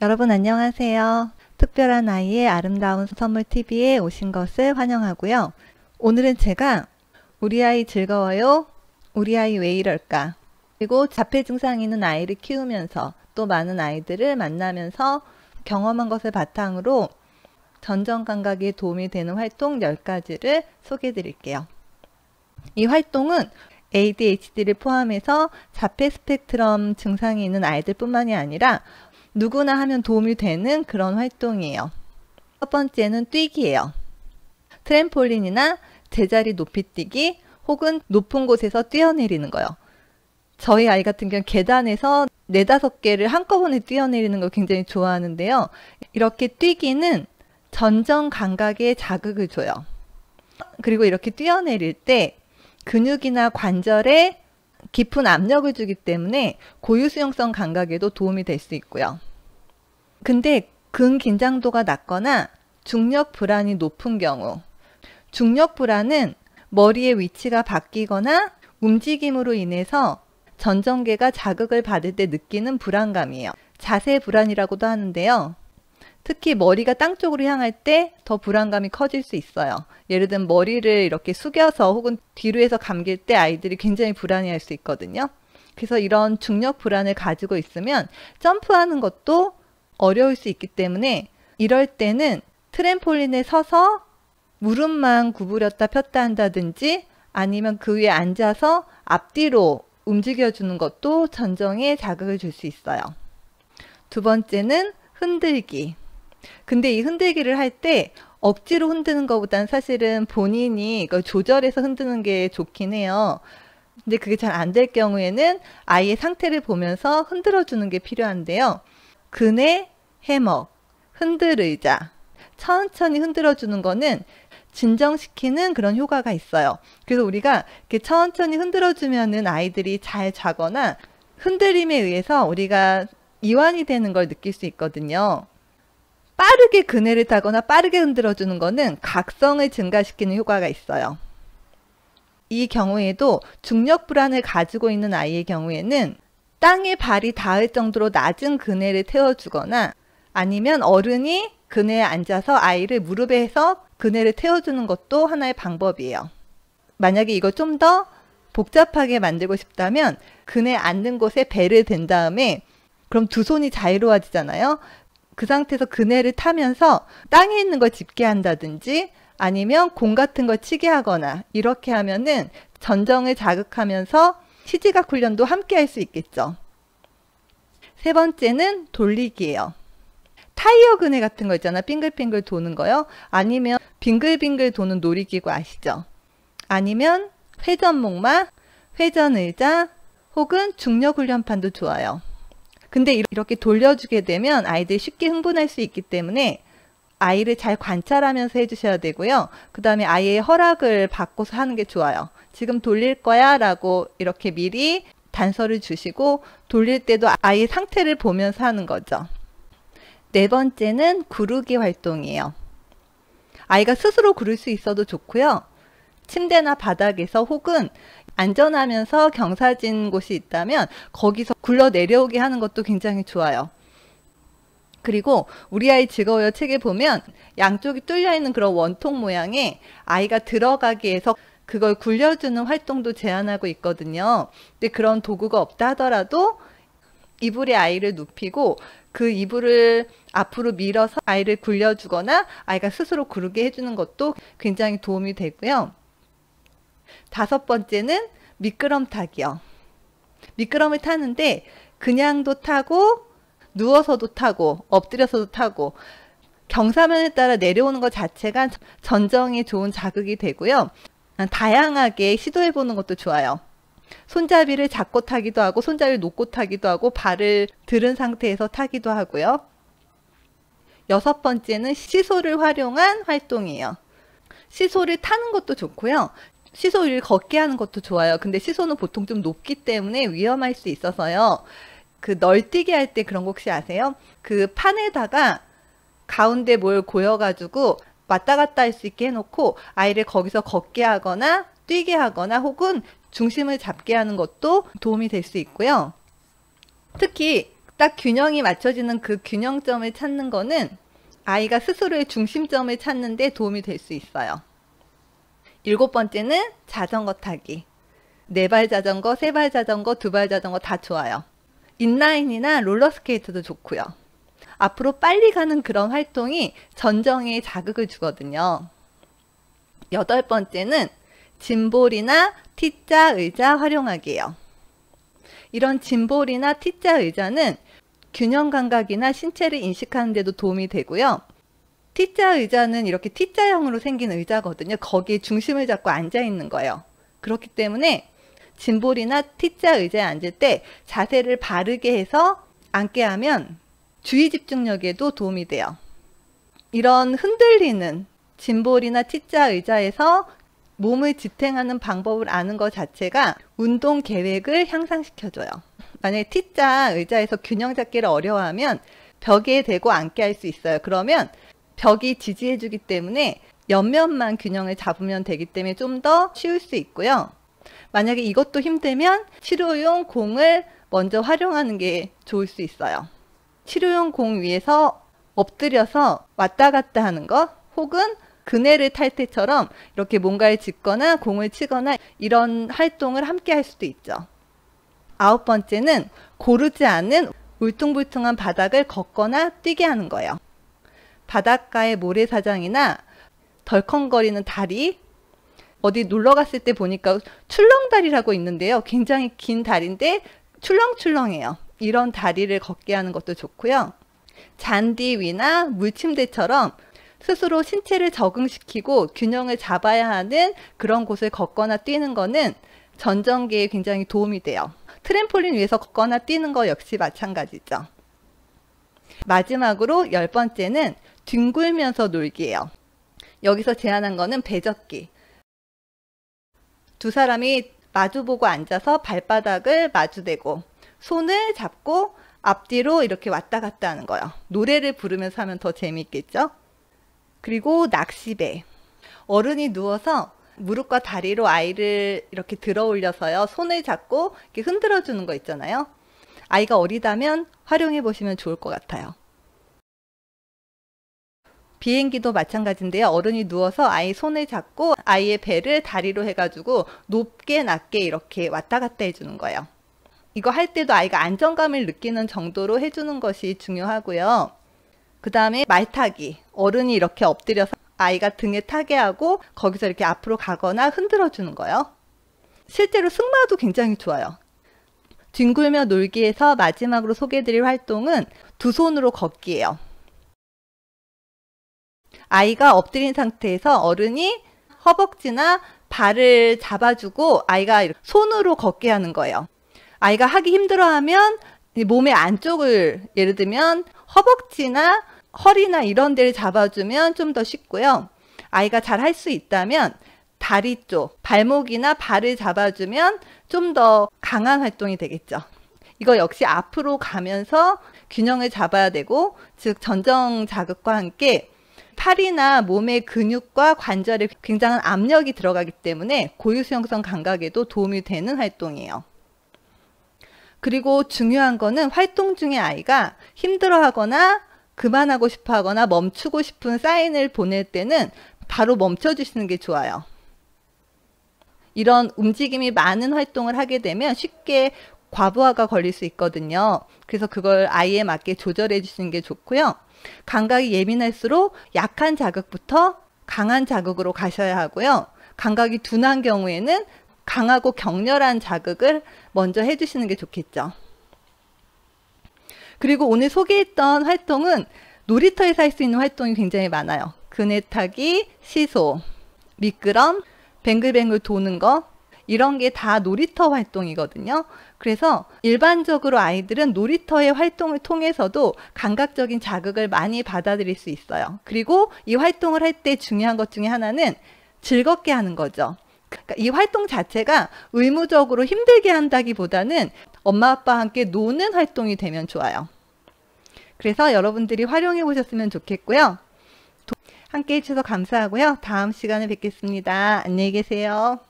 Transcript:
여러분 안녕하세요. 특별한 아이의 아름다운 선물 TV에 오신 것을 환영하고요. 오늘은 제가 우리 아이 즐거워요? 우리 아이 왜 이럴까? 그리고 자폐 증상이 있는 아이를 키우면서 또 많은 아이들을 만나면서 경험한 것을 바탕으로 전정 감각에 도움이 되는 활동 10가지를 소개해 드릴게요. 이 활동은 ADHD를 포함해서 자폐 스펙트럼 증상이 있는 아이들 뿐만이 아니라 누구나 하면 도움이 되는 그런 활동이에요. 첫 번째는 뛰기예요. 트램폴린이나 제자리 높이뛰기 혹은 높은 곳에서 뛰어내리는 거요. 저희 아이 같은 경우는 계단에서 4, 5개를 한꺼번에 뛰어내리는 걸 굉장히 좋아하는데요. 이렇게 뛰기는 전정 감각에 자극을 줘요. 그리고 이렇게 뛰어내릴 때 근육이나 관절에 깊은 압력을 주기 때문에 고유수용성 감각에도 도움이 될 수 있고요. 근데 근긴장도가 낮거나 중력 불안이 높은 경우, 중력 불안은 머리의 위치가 바뀌거나 움직임으로 인해서 전정계가 자극을 받을 때 느끼는 불안감이에요. 자세 불안이라고도 하는데요. 특히 머리가 땅 쪽으로 향할 때 더 불안감이 커질 수 있어요. 예를 들면 머리를 이렇게 숙여서 혹은 뒤로 해서 감길 때 아이들이 굉장히 불안해할 수 있거든요. 그래서 이런 중력 불안을 가지고 있으면 점프하는 것도 어려울 수 있기 때문에 이럴 때는 트램폴린에 서서 무릎만 구부렸다 폈다 한다든지 아니면 그 위에 앉아서 앞뒤로 움직여주는 것도 전정에 자극을 줄 수 있어요. 두 번째는 흔들기. 근데 이 흔들기를 할 때 억지로 흔드는 것보다는 사실은 본인이 이걸 조절해서 흔드는 게 좋긴 해요. 근데 그게 잘 안 될 경우에는 아이의 상태를 보면서 흔들어 주는 게 필요한데요. 그네, 해먹, 흔들 의자, 천천히 흔들어 주는 거는 진정시키는 그런 효과가 있어요. 그래서 우리가 이렇게 천천히 흔들어 주면은 아이들이 잘 자거나 흔들림에 의해서 우리가 이완이 되는 걸 느낄 수 있거든요. 빠르게 그네를 타거나 빠르게 흔들어 주는 거는 각성을 증가시키는 효과가 있어요. 이 경우에도 중력 불안을 가지고 있는 아이의 경우에는 땅에 발이 닿을 정도로 낮은 그네를 태워주거나 아니면 어른이 그네에 앉아서 아이를 무릎에 해서 그네를 태워주는 것도 하나의 방법이에요. 만약에 이걸 좀 더 복잡하게 만들고 싶다면 그네 앉는 곳에 배를 댄 다음에 그럼 두 손이 자유로워지잖아요. 그 상태에서 그네를 타면서 땅에 있는 걸 짚게 한다든지 아니면 공 같은 걸 치게 하거나 이렇게 하면은 전정을 자극하면서 시지각 훈련도 함께 할 수 있겠죠. 세 번째는 돌리기예요. 타이어 그네 같은 거 있잖아. 빙글빙글 도는 거요. 아니면 빙글빙글 도는 놀이기구 아시죠? 아니면 회전목마, 회전의자 혹은 중력훈련판도 좋아요. 근데 이렇게 돌려주게 되면 아이들이 쉽게 흥분할 수 있기 때문에 아이를 잘 관찰하면서 해주셔야 되고요. 그 다음에 아이의 허락을 받고서 하는 게 좋아요. 지금 돌릴 거야 라고 이렇게 미리 단서를 주시고 돌릴 때도 아이의 상태를 보면서 하는 거죠. 네 번째는 구르기 활동이에요. 아이가 스스로 구를 수 있어도 좋고요. 침대나 바닥에서 혹은 안전하면서 경사진 곳이 있다면 거기서 굴러 내려오게 하는 것도 굉장히 좋아요. 그리고 우리 아이 즐거워요 책에 보면 양쪽이 뚫려 있는 그런 원통 모양의 아이가 들어가기 위해서 그걸 굴려주는 활동도 제안하고 있거든요. 근데 그런 도구가 없다 하더라도 이불에 아이를 눕히고 그 이불을 앞으로 밀어서 아이를 굴려주거나 아이가 스스로 구르게 해주는 것도 굉장히 도움이 되고요. 다섯 번째는 미끄럼 타기요. 미끄럼을 타는데 그냥도 타고 누워서도 타고 엎드려서도 타고 경사면에 따라 내려오는 것 자체가 전정에 좋은 자극이 되고요. 다양하게 시도해 보는 것도 좋아요. 손잡이를 잡고 타기도 하고 손잡이를 놓고 타기도 하고 발을 들은 상태에서 타기도 하고요. 여섯 번째는 시소를 활용한 활동이에요. 시소를 타는 것도 좋고요. 시소 위를 걷게 하는 것도 좋아요. 근데 시소는 보통 좀 높기 때문에 위험할 수 있어서요. 그 널뛰기 할 때 그런 거 혹시 아세요? 그 판에다가 가운데 뭘 고여가지고 왔다 갔다 할 수 있게 해놓고 아이를 거기서 걷게 하거나 뛰게 하거나 혹은 중심을 잡게 하는 것도 도움이 될 수 있고요. 특히 딱 균형이 맞춰지는 그 균형점을 찾는 거는 아이가 스스로의 중심점을 찾는 데 도움이 될 수 있어요. 7번째는 자전거 타기. 4발 자전거, 3발 자전거, 2발 자전거 다 좋아요. 인라인이나 롤러스케이트도 좋고요. 앞으로 빨리 가는 그런 활동이 전정에 자극을 주거든요. 8번째는 짐볼이나 T자 의자 활용하기예요. 이런 짐볼이나 T자 의자는 균형 감각이나 신체를 인식하는 데도 도움이 되고요. T자 의자는 이렇게 T자형으로 생긴 의자거든요. 거기에 중심을 잡고 앉아 있는 거예요. 그렇기 때문에 짐볼이나 T자 의자에 앉을 때 자세를 바르게 해서 앉게 하면 주의 집중력에도 도움이 돼요. 이런 흔들리는 짐볼이나 T자 의자에서 몸을 지탱하는 방법을 아는 것 자체가 운동 계획을 향상시켜줘요. 만약에 T자 의자에서 균형 잡기를 어려워하면 벽에 대고 앉게 할 수 있어요. 그러면 벽이 지지해주기 때문에 옆면만 균형을 잡으면 되기 때문에 좀 더 쉬울 수 있고요. 만약에 이것도 힘들면 치료용 공을 먼저 활용하는 게 좋을 수 있어요. 치료용 공 위에서 엎드려서 왔다 갔다 하는 거, 혹은 그네를 탈 때처럼 이렇게 뭔가를 짚거나 공을 치거나 이런 활동을 함께 할 수도 있죠. 9번째는 고르지 않은 울퉁불퉁한 바닥을 걷거나 뛰게 하는 거예요. 바닷가의 모래사장이나 덜컹거리는 다리, 어디 놀러 갔을 때 보니까 출렁다리라고 있는데요. 굉장히 긴 다리인데 출렁출렁해요. 이런 다리를 걷게 하는 것도 좋고요. 잔디 위나 물침대처럼 스스로 신체를 적응시키고 균형을 잡아야 하는 그런 곳을 걷거나 뛰는 거는 전정계에 굉장히 도움이 돼요. 트램폴린 위에서 걷거나 뛰는 거 역시 마찬가지죠. 마지막으로 10번째는 뒹굴면서 놀기예요. 여기서 제안한 거는 배젓기. 두 사람이 마주보고 앉아서 발바닥을 마주대고 손을 잡고 앞뒤로 이렇게 왔다 갔다 하는 거예요. 노래를 부르면서 하면 더 재미있겠죠? 그리고 낚시배. 어른이 누워서 무릎과 다리로 아이를 이렇게 들어 올려서요. 손을 잡고 이렇게 흔들어 주는 거 있잖아요. 아이가 어리다면 활용해 보시면 좋을 것 같아요. 비행기도 마찬가지인데요. 어른이 누워서 아이 손을 잡고 아이의 배를 다리로 해가지고 높게 낮게 이렇게 왔다 갔다 해주는 거예요. 이거 할 때도 아이가 안정감을 느끼는 정도로 해주는 것이 중요하고요. 그 다음에 말타기. 어른이 이렇게 엎드려서 아이가 등에 타게 하고 거기서 이렇게 앞으로 가거나 흔들어 주는 거예요. 실제로 승마도 굉장히 좋아요. 뒹굴며 놀기에서 마지막으로 소개해드릴 활동은 두 손으로 걷기예요. 아이가 엎드린 상태에서 어른이 허벅지나 발을 잡아주고 아이가 손으로 걷게 하는 거예요. 아이가 하기 힘들어하면 몸의 안쪽을, 예를 들면 허벅지나 허리나 이런 데를 잡아주면 좀 더 쉽고요. 아이가 잘 할 수 있다면 다리 쪽, 발목이나 발을 잡아주면 좀 더 강한 활동이 되겠죠. 이거 역시 앞으로 가면서 균형을 잡아야 되고, 즉 전정 자극과 함께 팔이나 몸의 근육과 관절에 굉장한 압력이 들어가기 때문에 고유수용성 감각에도 도움이 되는 활동이에요. 그리고 중요한 거는 활동 중에 아이가 힘들어하거나 그만하고 싶어 하거나 멈추고 싶은 사인을 보낼 때는 바로 멈춰 주시는 게 좋아요. 이런 움직임이 많은 활동을 하게 되면 쉽게 과부하가 걸릴 수 있거든요. 그래서 그걸 아이에 맞게 조절해 주시는 게 좋고요. 감각이 예민할수록 약한 자극부터 강한 자극으로 가셔야 하고요. 감각이 둔한 경우에는 강하고 격렬한 자극을 먼저 해주시는 게 좋겠죠. 그리고 오늘 소개했던 활동은 놀이터에서 할 수 있는 활동이 굉장히 많아요. 그네 타기, 시소, 미끄럼, 뱅글뱅글 도는 거, 이런 게 다 놀이터 활동이거든요. 그래서 일반적으로 아이들은 놀이터의 활동을 통해서도 감각적인 자극을 많이 받아들일 수 있어요. 그리고 이 활동을 할 때 중요한 것 중에 하나는 즐겁게 하는 거죠. 그러니까 이 활동 자체가 의무적으로 힘들게 한다기보다는 엄마 아빠와 함께 노는 활동이 되면 좋아요. 그래서 여러분들이 활용해 보셨으면 좋겠고요. 함께 해주셔서 감사하고요. 다음 시간에 뵙겠습니다. 안녕히 계세요.